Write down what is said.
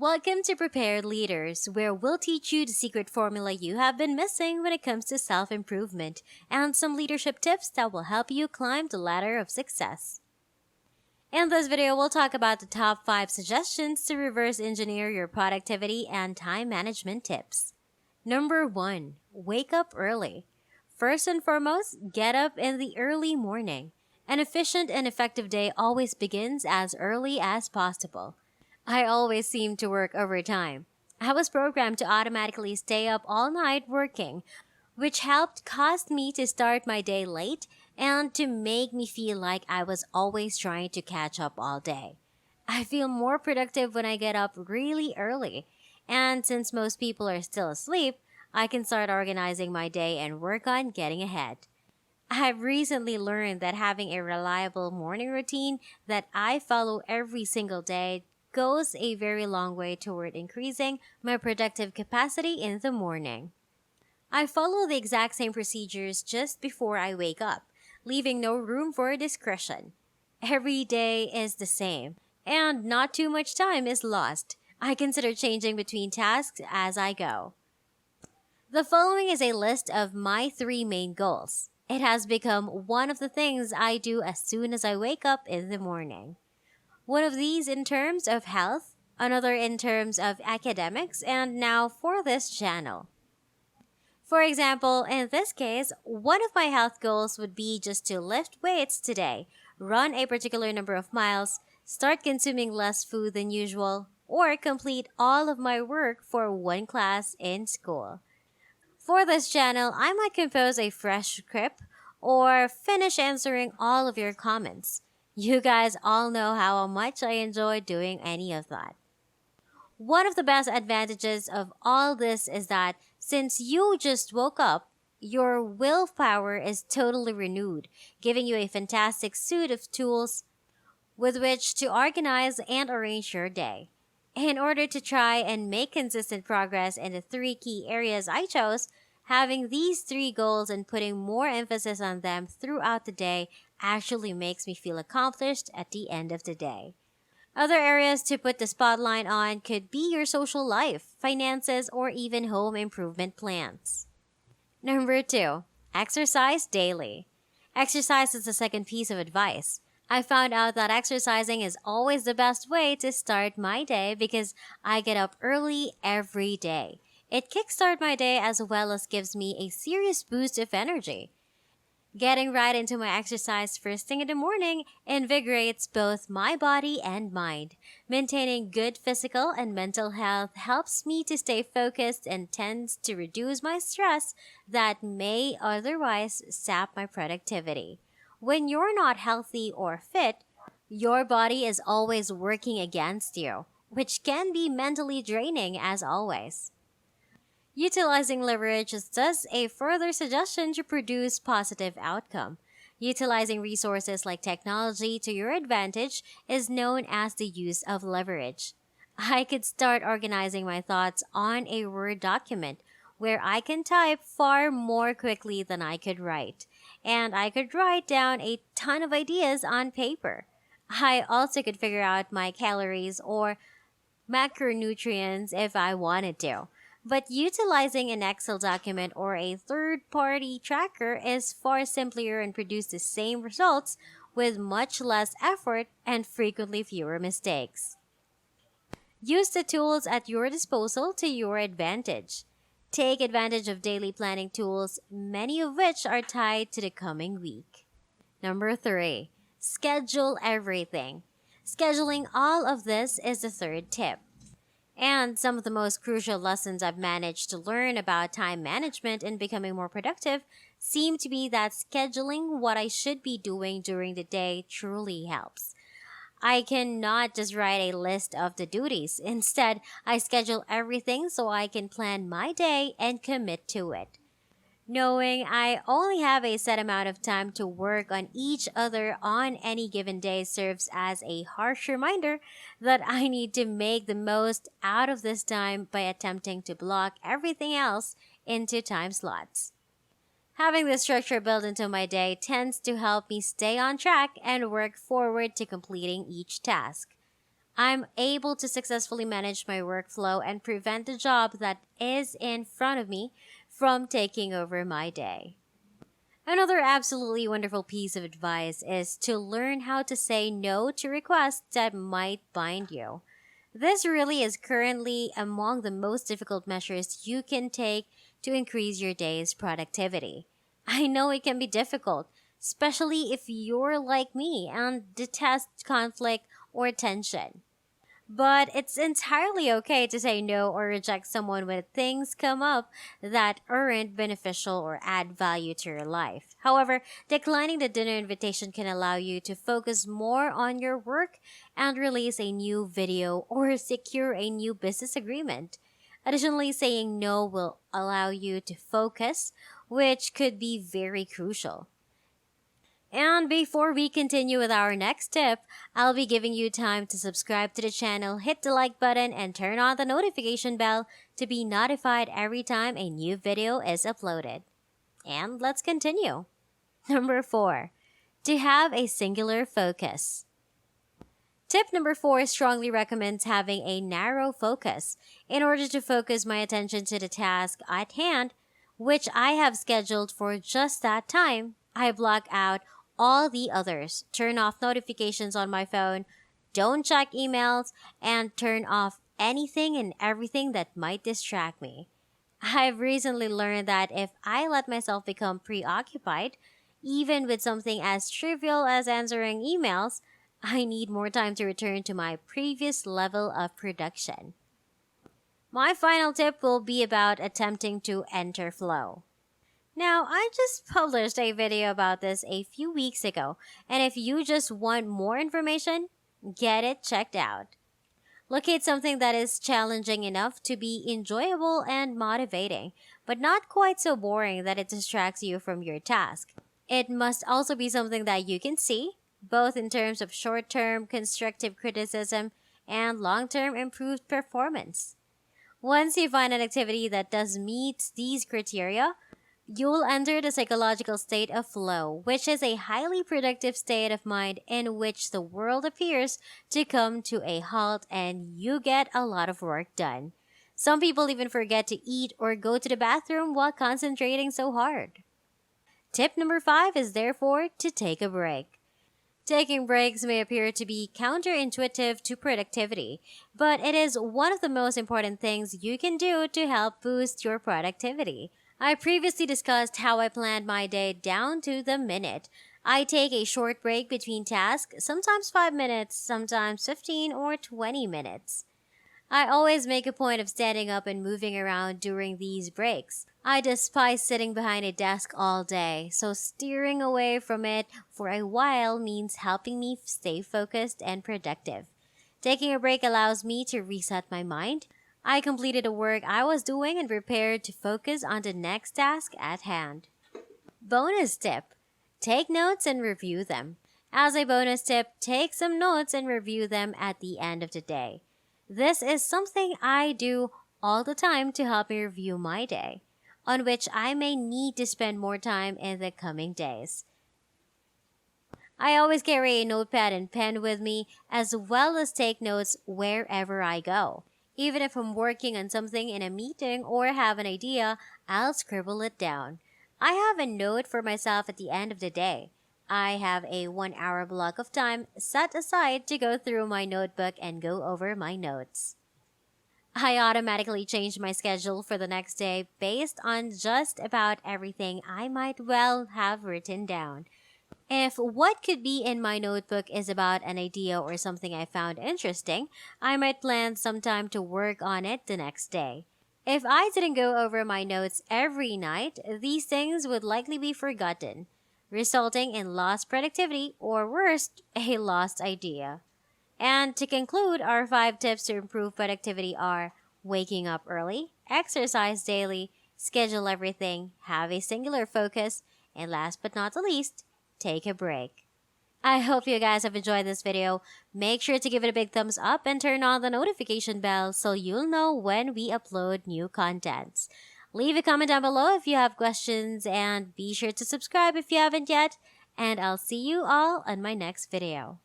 Welcome to Prepared Leaders, where we'll teach you the secret formula you have been missing when it comes to self improvement and some leadership tips that will help you climb the ladder of success. In this video, we'll talk about the top 5 suggestions to reverse engineer your productivity and time management tips. Number 1, wake up early. First and foremost, get up in the early morning. An efficient and effective day always begins as early as possible. I always seem to work overtime. I was programmed to automatically stay up all night working, which helped cause me to start my day late and to make me feel like I was always trying to catch up all day. I feel more productive when I get up really early, and since most people are still asleep, I can start organizing my day and work on getting ahead. I've recently learned that having a reliable morning routine that I follow every single day goes a very long way toward increasing my productive capacity in the morning. I follow the exact same procedures just before I wake up, leaving no room for discretion. Every day is the same, and not too much time is lost. I consider changing between tasks as I go. The following is a list of my 3 main goals. It has become one of the things I do as soon as I wake up in the morning. One of these in terms of health, another in terms of academics, and now for this channel. For example, in this case, one of my health goals would be just to lift weights today, run a particular number of miles, start consuming less food than usual, or complete all of my work for one class in school. For this channel, I might compose a fresh script or finish answering all of your comments. You guys all know how much I enjoy doing any of that. One of the best advantages of all this is that since you just woke up, your willpower is totally renewed, giving you a fantastic suite of tools with which to organize and arrange your day. In order to try and make consistent progress in the 3 key areas I chose, having these 3 goals and putting more emphasis on them throughout the day actually makes me feel accomplished at the end of the day. Other areas to put the spotlight on could be your social life, finances, or even home improvement plans. Number 2, exercise daily. Exercise is the second piece of advice. I found out that exercising is always the best way to start my day because I get up early every day. It kickstarts my day as well as gives me a serious boost of energy. Getting right into my exercise first thing in the morning invigorates both my body and mind. Maintaining good physical and mental health helps me to stay focused and tends to reduce my stress that may otherwise sap my productivity. When you're not healthy or fit, your body is always working against you, which can be mentally draining as always. Utilizing leverage is thus a further suggestion to produce positive outcome. Utilizing resources like technology to your advantage is known as the use of leverage. I could start organizing my thoughts on a Word document where I can type far more quickly than I could write, and I could write down a ton of ideas on paper. I also could figure out my calories or macronutrients if I wanted to. But utilizing an Excel document or a third-party tracker is far simpler and produces the same results with much less effort and frequently fewer mistakes. Use the tools at your disposal to your advantage. Take advantage of daily planning tools, many of which are tied to the coming week. Number 3, schedule everything. Scheduling all of this is the third tip. And some of the most crucial lessons I've managed to learn about time management and becoming more productive seem to be that scheduling what I should be doing during the day truly helps. I cannot just write a list of the duties. Instead, I schedule everything so I can plan my day and commit to it. Knowing I only have a set amount of time to work on each other on any given day serves as a harsh reminder that I need to make the most out of this time by attempting to block everything else into time slots. Having this structure built into my day tends to help me stay on track and work forward to completing each task. I'm able to successfully manage my workflow and prevent the job that is in front of me from taking over my day. Another absolutely wonderful piece of advice is to learn how to say no to requests that might bind you. This really is currently among the most difficult measures you can take to increase your day's productivity. I know it can be difficult, especially if you're like me and detest conflict or tension. But it's entirely okay to say no or reject someone when things come up that aren't beneficial or add value to your life. However, declining the dinner invitation can allow you to focus more on your work and release a new video or secure a new business agreement. Additionally, saying no will allow you to focus, which could be very crucial. And before we continue with our next tip, I'll be giving you time to subscribe to the channel, hit the like button, and turn on the notification bell to be notified every time a new video is uploaded. And let's continue. Number 4. To have a singular focus. Tip number 4 strongly recommends having a narrow focus. In order to focus my attention to the task at hand, which I have scheduled for just that time, I block out all the others, turn off notifications on my phone, don't check emails, and turn off anything and everything that might distract me. I've recently learned that if I let myself become preoccupied, even with something as trivial as answering emails, I need more time to return to my previous level of production. My final tip will be about attempting to enter flow. Now, I just published a video about this a few weeks ago, and if you just want more information, get it checked out. Locate something that is challenging enough to be enjoyable and motivating, but not quite so boring that it distracts you from your task. It must also be something that you can see, both in terms of short-term constructive criticism and long-term improved performance. Once you find an activity that does meet these criteria, you'll enter the psychological state of flow, which is a highly productive state of mind in which the world appears to come to a halt and you get a lot of work done. Some people even forget to eat or go to the bathroom while concentrating so hard. Tip number 5 is therefore to take a break. Taking breaks may appear to be counterintuitive to productivity, but it is one of the most important things you can do to help boost your productivity. I previously discussed how I planned my day down to the minute. I take a short break between tasks, sometimes 5 minutes, sometimes 15 or 20 minutes. I always make a point of standing up and moving around during these breaks. I despise sitting behind a desk all day, so steering away from it for a while means helping me stay focused and productive. Taking a break allows me to reset my mind. I completed the work I was doing and prepared to focus on the next task at hand. Bonus tip: take notes and review them. As a bonus tip, take some notes and review them at the end of the day. This is something I do all the time to help me review my day, on which I may need to spend more time in the coming days. I always carry a notepad and pen with me, as well as take notes wherever I go. Even if I'm working on something in a meeting or have an idea, I'll scribble it down. I have a note for myself at the end of the day. I have a 1-hour block of time set aside to go through my notebook and go over my notes. I automatically change my schedule for the next day based on just about everything I might well have written down. If what could be in my notebook is about an idea or something I found interesting, I might plan some time to work on it the next day. If I didn't go over my notes every night, these things would likely be forgotten, resulting in lost productivity or worst, a lost idea. And to conclude, our 5 tips to improve productivity are waking up early, exercise daily, schedule everything, have a singular focus, and last but not the least, take a break. I hope you guys have enjoyed this video. Make sure to give it a big thumbs up and turn on the notification bell so you'll know when we upload new contents. Leave a comment down below if you have questions and be sure to subscribe if you haven't yet. And I'll see you all on my next video.